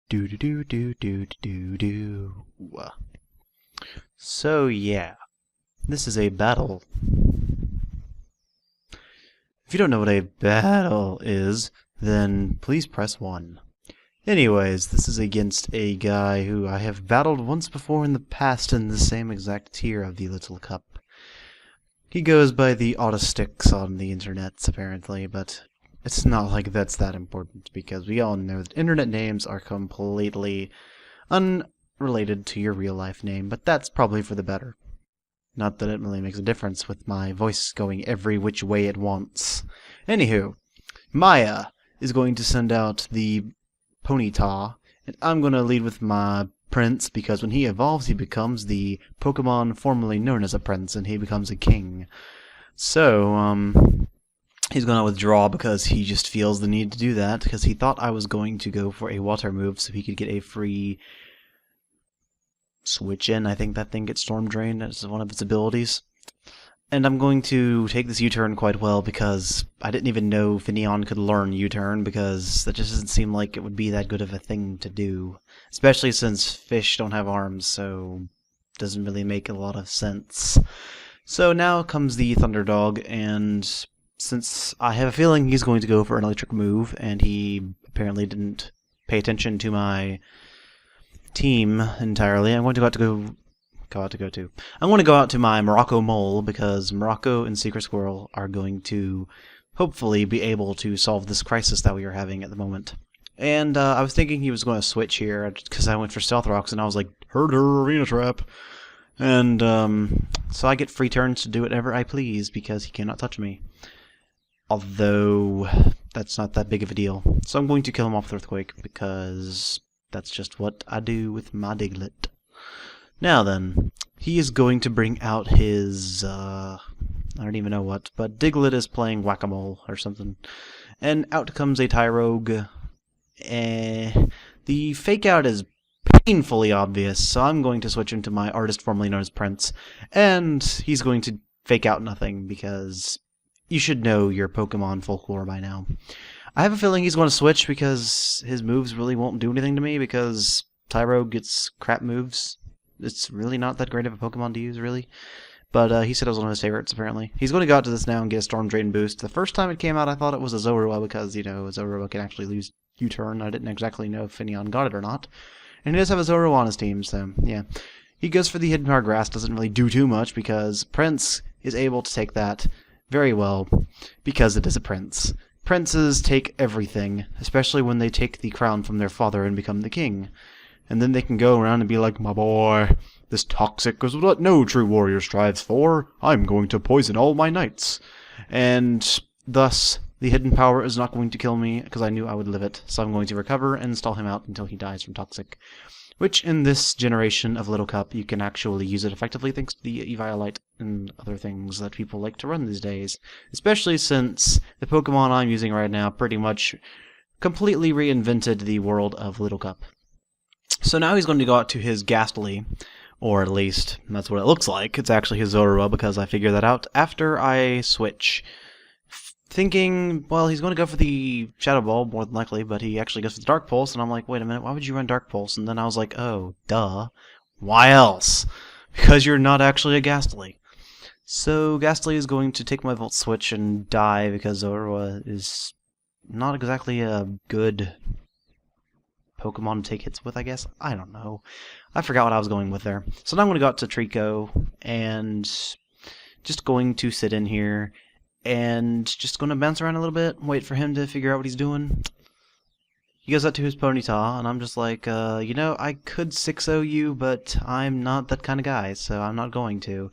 Do do do do do do do. So yeah, this is a battle. If you don't know what a battle is, then please press 1. Anyways, this is against a guy who I have battled once before in the past in the same exact tier of the Little Cup. He goes by the Autastix on the internets, apparently, but it's not like that's that important, because we all know that internet names are completely unrelated to your real-life name, but that's probably for the better. Not that it really makes a difference with my voice going every which way it wants. Anywho, Maya is going to send out the Ponyta, and I'm going to lead with my prince, because when he evolves, he becomes the Pokemon formerly known as a prince, and he becomes a king. So, he's going to withdraw because he just feels the need to do that, because he thought I was going to go for a water move so he could get a free switch in. I think that thing gets Storm Drain as one of its abilities. And I'm going to take this U-turn quite well, because I didn't even know Finneon could learn U-turn, because that just doesn't seem like it would be that good of a thing to do. Especially since fish don't have arms, so it doesn't really make a lot of sense. So now comes the Thunderdog, and since I have a feeling he's going to go for an electric move, and he apparently didn't pay attention to my team entirely, I'm going to go out to my Morocco Mole, because Morocco and Secret Squirrel are going to hopefully be able to solve this crisis that we are having at the moment. And I was thinking he was going to switch here, because I went for Stealth Rocks, and I was like, heard her, Arena Trap. And so I get free turns to do whatever I please, because he cannot touch me. Although, that's not that big of a deal. So I'm going to kill him off with Earthquake, because that's just what I do with my Diglett. Now then, he is going to bring out his, I don't even know what, but Diglett is playing Whack-A-Mole or something. And out comes a Tyrogue. The fake out is painfully obvious, so I'm going to switch into my artist formerly known as Prince. And he's going to fake out nothing, because you should know your Pokemon folklore by now. I have a feeling he's going to switch, because his moves really won't do anything to me, because Tyrogue gets crap moves. It's really not that great of a Pokemon to use, really. But he said it was one of his favorites, apparently. He's going to go out to this now and get a Storm Drain boost. The first time it came out, I thought it was a Zorua, because, you know, Zorua can actually lose U-turn. I didn't exactly know if Finneon got it or not. And he does have a Zorua on his team, so, yeah. He goes for the Hidden Power Grass, doesn't really do too much, because Prince is able to take that very well, because it is a Prince. Princes take everything, especially when they take the crown from their father and become the king. And then they can go around and be like, my boy, this Toxic is what no true warrior strives for. I'm going to poison all my knights. And thus, the hidden power is not going to kill me, because I knew I would live it. So I'm going to recover and stall him out until he dies from Toxic. Which, in this generation of Little Cup, you can actually use it effectively thanks to the Eviolite and other things that people like to run these days. Especially since the Pokemon I'm using right now pretty much completely reinvented the world of Little Cup. So now he's going to go out to his Ghastly, or at least that's what it looks like. It's actually his Zorua, because I figured that out after I switch. Thinking, well, he's going to go for the Shadow Ball, more than likely, but he actually goes for the Dark Pulse, and I'm like, wait a minute, why would you run Dark Pulse? And then I was like, oh, duh. Why else? Because you're not actually a Ghastly. So Ghastly is going to take my Volt Switch and die, because Zorua is not exactly a good Pokemon to take hits with, I guess. I don't know. I forgot what I was going with there. So now I'm going to go out to Trico, and just going to sit in here, and just going to bounce around a little bit, wait for him to figure out what he's doing. He goes out to his Ponyta, and I'm just like, you know, I could 6-0 you, but I'm not that kind of guy, so I'm not going to.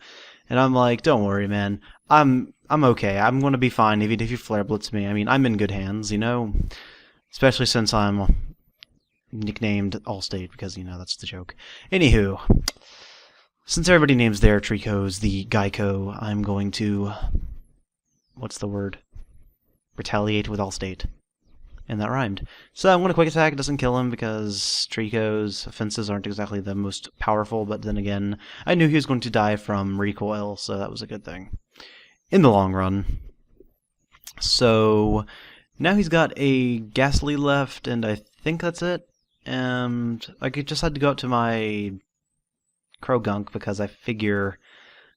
And I'm like, don't worry, man. I'm okay. I'm going to be fine, even if you Flare Blitz me. I mean, I'm in good hands, you know? Especially since I'm nicknamed Allstate, because, you know, that's the joke. Anywho, since everybody names their Tricos the Geico, I'm going to, what's the word? Retaliate with Allstate. And that rhymed. So I'm going to Quick Attack. It doesn't kill him, because Trico's offenses aren't exactly the most powerful, but then again, I knew he was going to die from recoil, so that was a good thing. In the long run. So now he's got a Ghastly left, and I think that's it. and I just had to go up to my Krogunk because I figure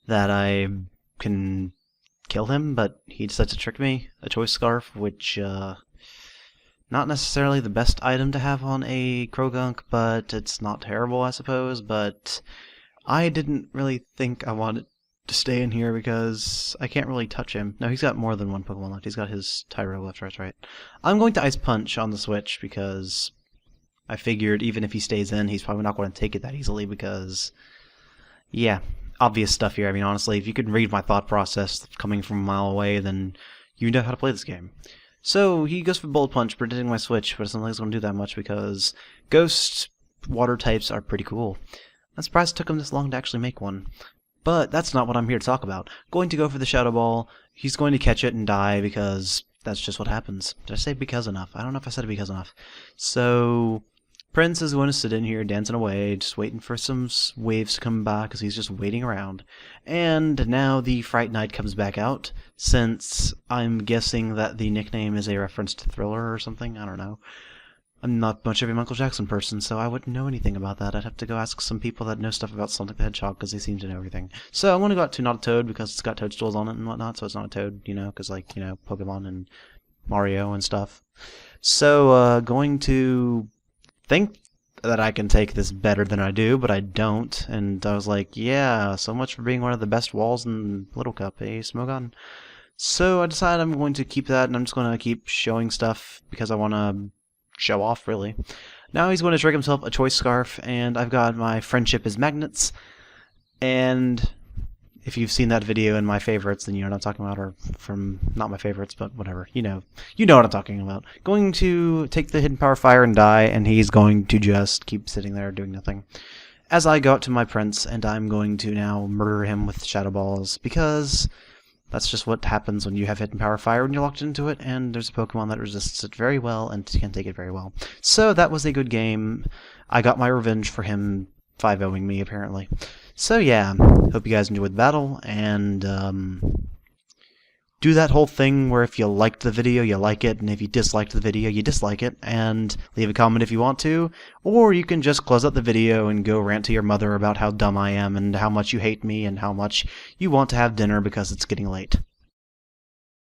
that I can kill him, but he decides to trick me. A choice scarf, which not necessarily the best item to have on a Krogunk, but it's not terrible, I suppose. But I didn't really think I wanted to stay in here because I can't really touch him. No, he's got more than one Pokemon left. He's got his Tyro left, right. I'm going to Ice Punch on the switch because I figured even if he stays in, he's probably not going to take it that easily because, yeah, obvious stuff here. I mean, honestly, if you could read my thought process coming from a mile away, then you know how to play this game. So he goes for Bullet Punch, predicting my switch, but it's not like he's going to do that much because Ghost water types are pretty cool. I'm surprised it took him this long to actually make one. But that's not what I'm here to talk about. Going to go for the Shadow Ball. He's going to catch it and die because that's just what happens. Did I say because enough? I don't know if I said because enough. So Prince is going to sit in here dancing away, just waiting for some waves to come by because he's just waiting around. And now the Fright Knight comes back out, since I'm guessing that the nickname is a reference to Thriller or something. I don't know. I'm not much of a Michael Jackson person, so I wouldn't know anything about that. I'd have to go ask some people that know stuff about Sonic the Hedgehog, because they seem to know everything. So I'm going to go out to not a Toad, because it's got toadstools on it and whatnot, so it's not a Toad, because, Pokemon and Mario and stuff. So, going to think that I can take this better than I do, but I don't. And I was like, yeah, so much for being one of the best walls in Little Cup, eh, Smogon? So I decided I'm going to keep that, and I'm just going to keep showing stuff, because I want to show off, really. Now he's going to trick himself a choice scarf, and I've got my Friendship is Magnets, and if you've seen that video in my favorites, then you know what I'm talking about, or from, not my favorites, but whatever, you know what I'm talking about. Going to take the Hidden Power Fire and die, and he's going to just keep sitting there doing nothing. As I go out to my Prince, and I'm going to now murder him with Shadow Balls, because that's just what happens when you have Hidden Power Fire when you're locked into it, and there's a Pokemon that resists it very well and can take it very well. So that was a good game. I got my revenge for him 5-0ing me, apparently. So yeah, hope you guys enjoyed the battle, and do that whole thing where if you liked the video, you like it, and if you disliked the video, you dislike it, and leave a comment if you want to, or you can just close out the video and go rant to your mother about how dumb I am, and how much you hate me, and how much you want to have dinner because it's getting late.